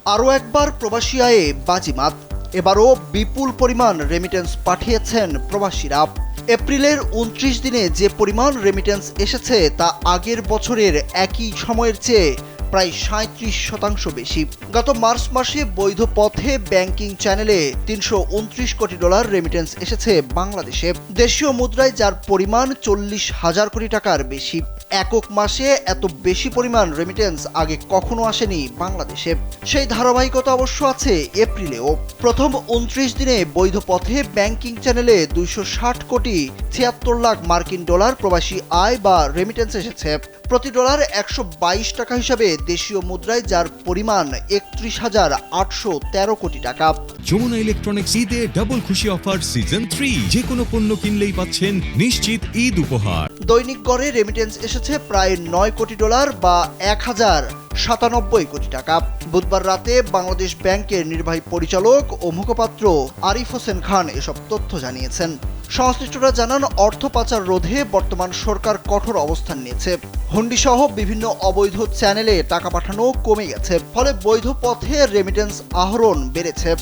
আরও একবার প্রবাসী আয়ে বাজিমাত। এবারও বিপুল পরিমাণ রেমিটেন্স পাঠিয়েছেন প্রবাসীরা। এপ্রিলের ২৯ দিনে যে পরিমাণ রেমিটেন্স এসেছে তা আগের বছরের একই সময়ের চেয়ে প্রায় ৩৭% বেশি। গত মার্চ মাসে বৈধ পথে ব্যাংকিং চ্যানেলে $৩২৯ কোটি রেমিটেন্স এসেছে বাংলাদেশে। দেশীয় মুদ্রায় যার পরিমাণ ৪০,০০০ কোটি টাকার বেশি। একক মাসে এত বেশি পরিমাণ রেমিটেন্স আগে কখনো আসেনি বাংলাদেশে। সেই ধারাবাহিকতা অবশ্য আছে এপ্রিলেও। প্রথম ২৯ দিনে বৈধ পথে ব্যাংকিং চ্যানেলে ২৬০ কোটি ৭৬ লাখ মার্কিন ডলার প্রবাসী আয় বা রেমিটেন্স এসেছে। প্রতি ডলার ১২২ টাকা হিসাবে দেশীয় মুদ্রায় যার পরিমাণ ৩১,৮১৩ কোটি টাকা। যমুনা ইলেকট্রনিক্স ঈদে ডাবল খুশি অফার সিজন ৩। যে কোনো পণ্য কিনলেই পাচ্ছেন নিশ্চিত ঈদ উপহার। দৈনিক গড়ে রেমিটেন্স এসেছে প্রায় $৯ কোটি বা ১,০৯৭ কোটি টাকা। বুধবার রাতে বাংলাদেশ ব্যাংকের নির্বাহী পরিচালক ও মুখপাত্র আরিফ হোসেন খান এসব তথ্য জানিয়েছেন। সংশ্লিষ্টরা জানান, অর্থ পাচার রোধে বর্তমান সরকার কঠোর অবস্থান নিয়েছে। হুন্ডিসহ বিভিন্ন অবৈধ চ্যানেলে টাকা পাঠানো কমে গেছে, ফলে বৈধ পথে রেমিটেন্স আহরণ বেড়েছে।